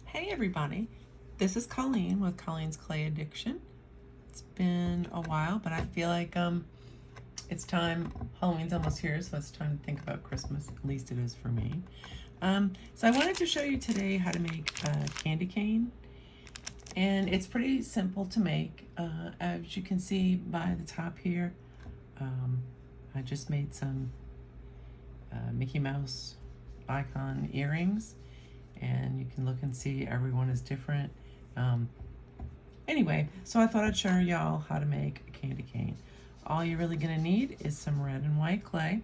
Hey everybody, this is Colleen with Colleen's Clay Addiction. It's been a while, but I feel like it's time. Halloween's almost here, so it's time to think about Christmas. At least it is for me. So I wanted to show you today how to make a candy cane, and it's pretty simple to make. As you can see by the top here, I just made some Mickey Mouse icon earrings, and you can look and see everyone is different. Anyway, so I thought I'd show y'all how to make a candy cane. All you're really gonna need is some red and white clay.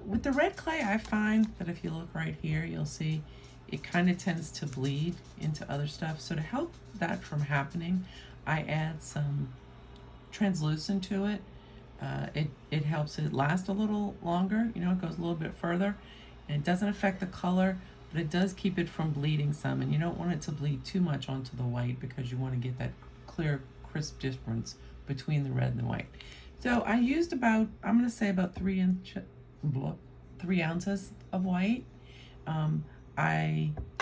With the red clay, I find that if you look right here, you'll see it kind of tends to bleed into other stuff. So to help that from happening, I add some translucent to it. It helps it last a little longer. You know, it goes a little bit further, and it doesn't affect the color, but it does keep it from bleeding some, and you don't want it to bleed too much onto the white because you want to get that clear, crisp difference between the red and the white. So I used about, I'm going to say about 3 ounces of white.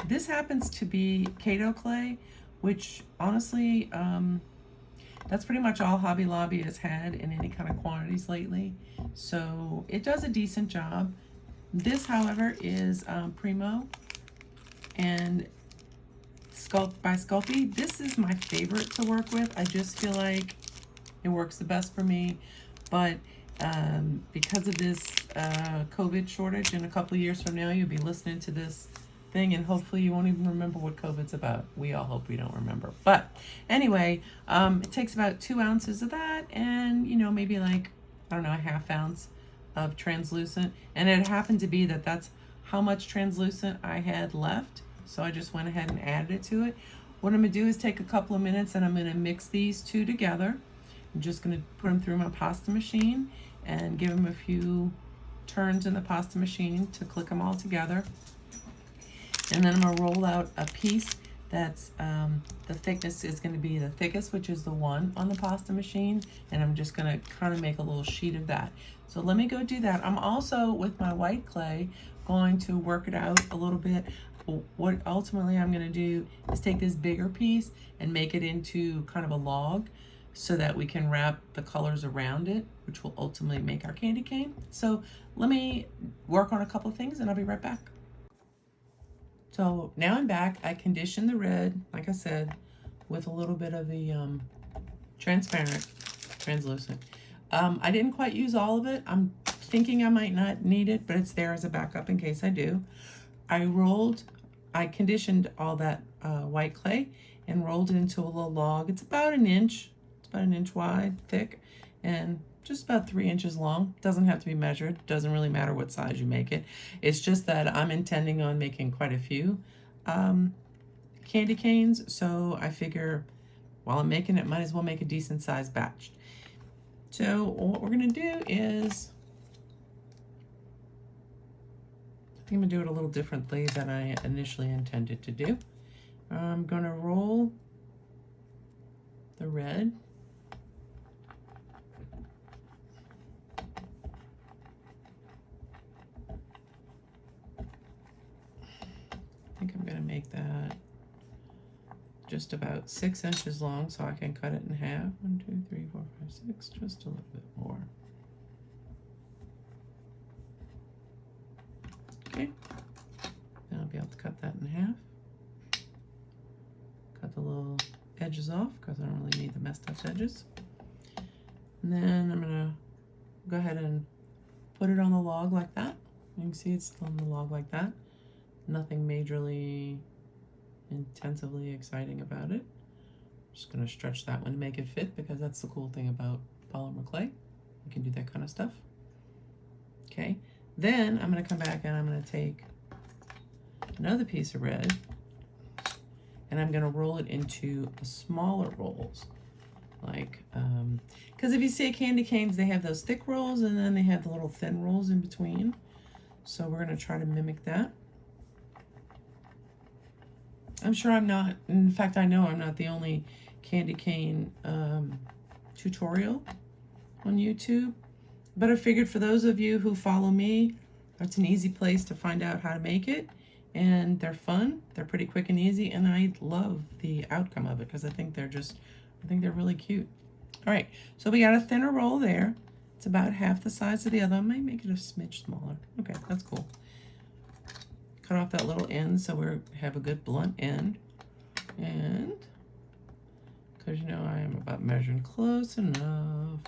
This happens to be Kato clay, which honestly, that's pretty much all Hobby Lobby has had in any kind of quantities lately. So it does a decent job. This, however, is Premo and by Sculpey. This is my favorite to work with. I just feel like it works the best for me. But because of this COVID shortage, in a couple of years from now, you'll be listening to this thing and hopefully you won't even remember what COVID's about. We all hope we don't remember. But anyway, it takes about 2 ounces of that and, you know, maybe like, I don't know, a ½ ounce of translucent. And it happened to be that that's how much translucent I had left. So I just went ahead and added it to it. What I'm gonna do is take a couple of minutes and I'm gonna mix these two together. I'm just gonna put them through my pasta machine and give them a few turns in the pasta machine to click them all together. And then I'm gonna roll out a piece that's the thickness is going to be the thickest, which is the one on the pasta machine, and I'm just going to kind of make a little sheet of that. So let me go do that. I'm also, with my white clay, going to work it out a little bit. What ultimately I'm going to do is take this bigger piece and make it into kind of a log so that we can wrap the colors around it, which will ultimately make our candy cane. So let me work on a couple of things and I'll be right back. So now I'm back. I conditioned the red, like I said, with a little bit of the translucent. I didn't quite use all of it. I'm thinking I might not need it, but it's there as a backup in case I do. I conditioned all that white clay and rolled it into a little log. It's about an inch. It's about an inch wide, thick, and just about 3 inches long. Doesn't have to be measured. Doesn't really matter what size you make it. It's just that I'm intending on making quite a few candy canes, so I figure while I'm making it, might as well make a decent sized batch. So what we're gonna do is, I think I'm gonna do it a little differently than I initially intended to do. I'm gonna roll the red. I think I'm gonna make that just about 6 inches long so I can cut it in half. 1, 2, 3, 4, 5, 6, just a little bit more. Okay, then I'll be able to cut that in half. Cut the little edges off because I don't really need the messed up edges. And then I'm gonna go ahead and put it on the log like that. You can see it's on the log like that. Nothing majorly intensively exciting about it. Just gonna stretch that one to make it fit because that's the cool thing about polymer clay. You can do that kind of stuff. Okay, then I'm gonna come back and I'm gonna take another piece of red and I'm gonna roll it into smaller rolls. Like, because if you see candy canes, they have those thick rolls and then they have the little thin rolls in between. So we're gonna try to mimic that. I'm sure I'm not, in fact, I know I'm not the only candy cane tutorial on YouTube, but I figured for those of you who follow me, that's an easy place to find out how to make it. and they're fun. They're pretty quick and easy, and I love the outcome of it because I think they're really cute. All right, so we got a thinner roll there. It's about half the size of the other. I might make it a smidge smaller. Okay, that's cool. Cut off that little end so we have a good blunt end. And, because you know I am about measuring close enough.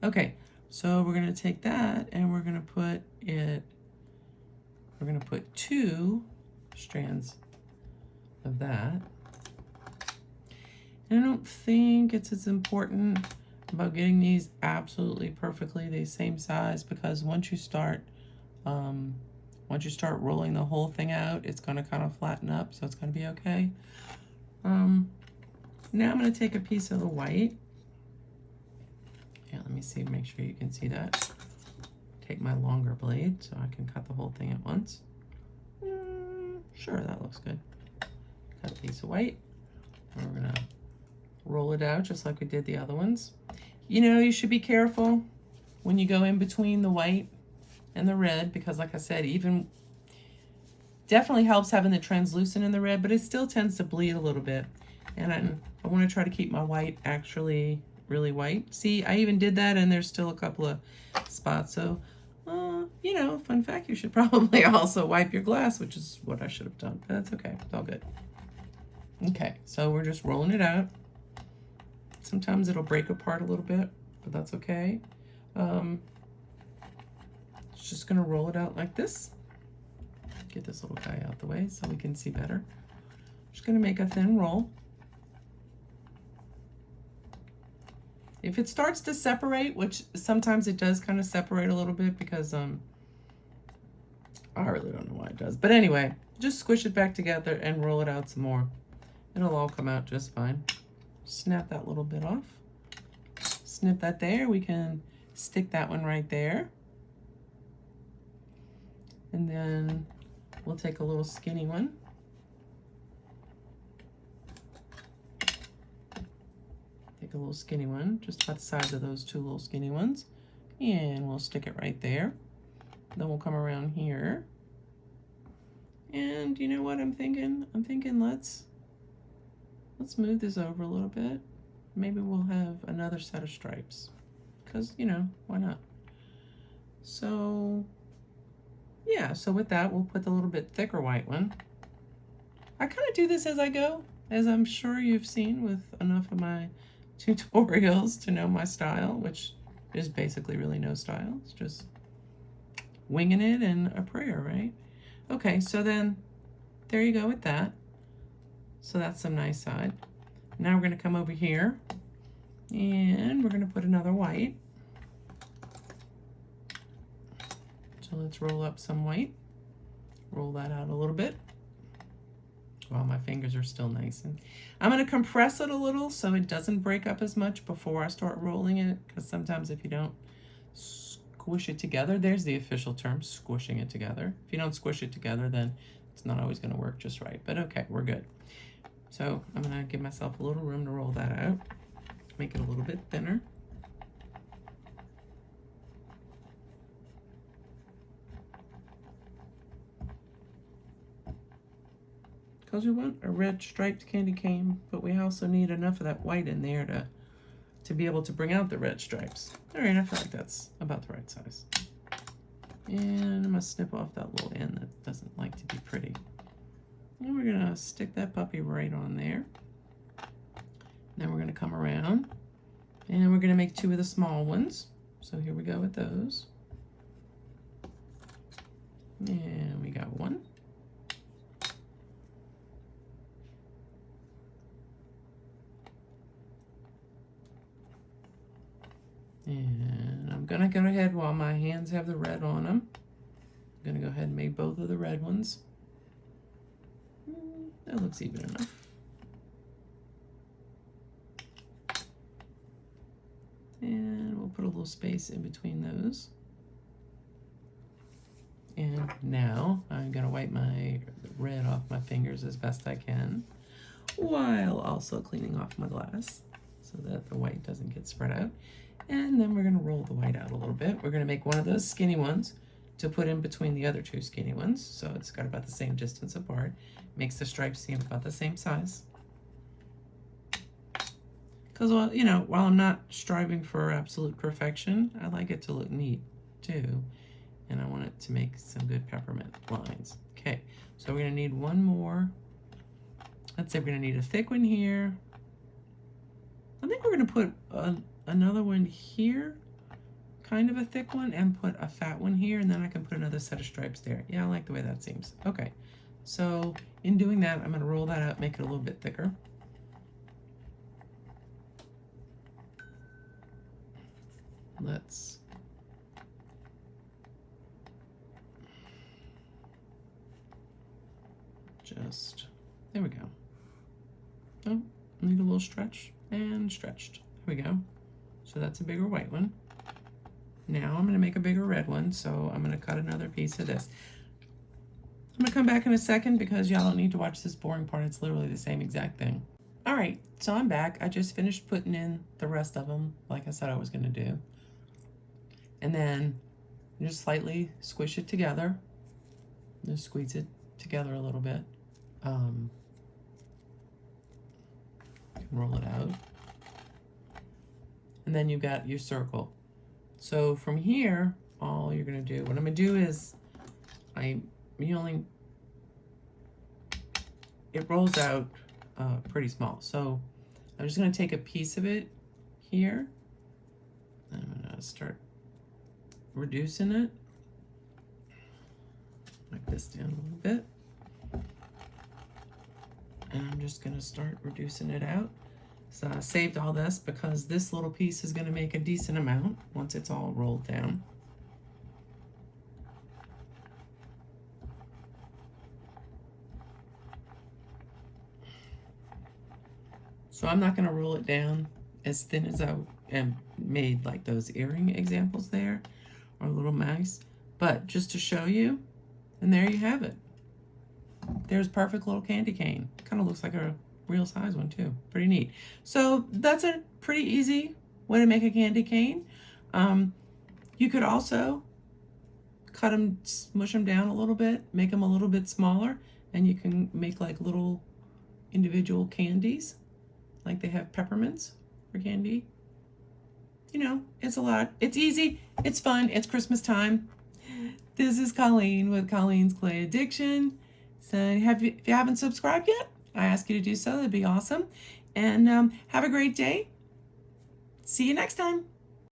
Okay, so we're going to take that and we're going to put 2 strands of that. And I don't think it's as important about getting these absolutely perfectly the same size, because once you start rolling the whole thing out, it's going to kind of flatten up, so it's going to be okay. Now I'm going to take a piece of the white. Yeah, let me see, make sure you can see that. Take my longer blade so I can cut the whole thing at once. Sure, that looks good. Cut a piece of white. And we're going to roll it out just like we did the other ones. You know, you should be careful when you go in between the white and the red, because like I said, even definitely helps having the translucent in the red, but it still tends to bleed a little bit. And I want to try to keep my white actually really white. See, I even did that and there's still a couple of spots. So, you know, fun fact, you should probably also wipe your glass, which is what I should have done, but that's okay. It's all good. Okay, so we're just rolling it out. Sometimes it'll break apart a little bit, but that's okay. It's just gonna roll it out like this. Get this little guy out the way so we can see better. Just gonna make a thin roll. If it starts to separate, which sometimes it does kind of separate a little bit because I really don't know why it does. But anyway, just squish it back together and roll it out some more. It'll all come out just fine. Snap that little bit off. Snip that there. We can stick that one right there. And then we'll take a little skinny one. Take a little skinny one, just about the size of those 2 little skinny ones. And we'll stick it right there. Then we'll come around here. And you know what I'm thinking? I'm thinking let's move this over a little bit. Maybe we'll have another set of stripes. Because, you know, why not? So, yeah, so with that, we'll put the little bit thicker white one. I kind of do this as I go, as I'm sure you've seen with enough of my tutorials to know my style, which is basically really no style. It's just winging it and a prayer, right? Okay, so then there you go with that. So that's some nice side. Now we're going to come over here and we're going to put another white. So let's roll up some white. Roll that out a little bit. While my fingers are still nice. And I'm going to compress it a little so it doesn't break up as much before I start rolling it, because sometimes if you don't squish it together, there's the official term, squishing it together. If you don't squish it together, then it's not always going to work just right. But okay, we're good. So I'm going to give myself a little room to roll that out. Make it a little bit thinner. Because we want a red striped candy cane, but we also need enough of that white in there to be able to bring out the red stripes. All right, I feel like that's about the right size. And I'm gonna snip off that little end that doesn't like to be pretty. And we're gonna stick that puppy right on there. Then we're gonna come around and we're gonna make 2 of the small ones. So here we go with those. And we got 1. And I'm gonna go ahead while my hands have the red on them. I'm gonna go ahead and make both of the red ones. That looks even enough. And we'll put a little space in between those. And now I'm gonna wipe my red off my fingers as best I can, while also cleaning off my glass so that the white doesn't get spread out. And then we're gonna roll the white out a little bit. We're gonna make one of those skinny ones. to put in between the other two skinny ones. So it's got about the same distance apart. Makes the stripes seem about the same size. Because, well, you know, while I'm not striving for absolute perfection, I like it to look neat too. And I want it to make some good peppermint lines. Okay, so we're gonna need one more. Let's say we're gonna need a thick one here. I think we're gonna put another one here, kind of a thick one, and put a fat one here, and then I can put another set of stripes there. Yeah, I like the way that seems. Okay, so in doing that, I'm gonna roll that out, make it a little bit thicker. Let's just, there we go. Oh, need a little stretch and stretched. There we go. So that's a bigger white one. Now I'm gonna make a bigger red one, so I'm gonna cut another piece of this. I'm gonna come back in a second because y'all don't need to watch this boring part. It's literally the same exact thing. All right, so I'm back. I just finished putting in the rest of them like I said I was gonna do. And then just slightly squish it together. Just squeeze it together a little bit. Roll it out. And then you've got your circle. So from here, all you're gonna do, what I'm gonna do is, it rolls out pretty small. So I'm just gonna take a piece of it here. I'm gonna start reducing it. Like this down a little bit. And I'm just gonna start reducing it out. So I saved all this because this little piece is gonna make a decent amount once it's all rolled down. So I'm not gonna roll it down as thin as I made like those earring examples there, or little mice, but just to show you, and there you have it. There's perfect little candy cane. Kind of looks like a real size one too. Pretty neat. So that's a pretty easy way to make a candy cane. You could also cut them, smush them down a little bit, make them a little bit smaller, and you can make like little individual candies. Like they have peppermints for candy. You know, it's a lot. It's easy. It's fun. It's Christmas time. This is Colleen with Colleen's Clay Addiction. So if you haven't subscribed yet, I ask you to do so. That'd be awesome. And have a great day. See you next time.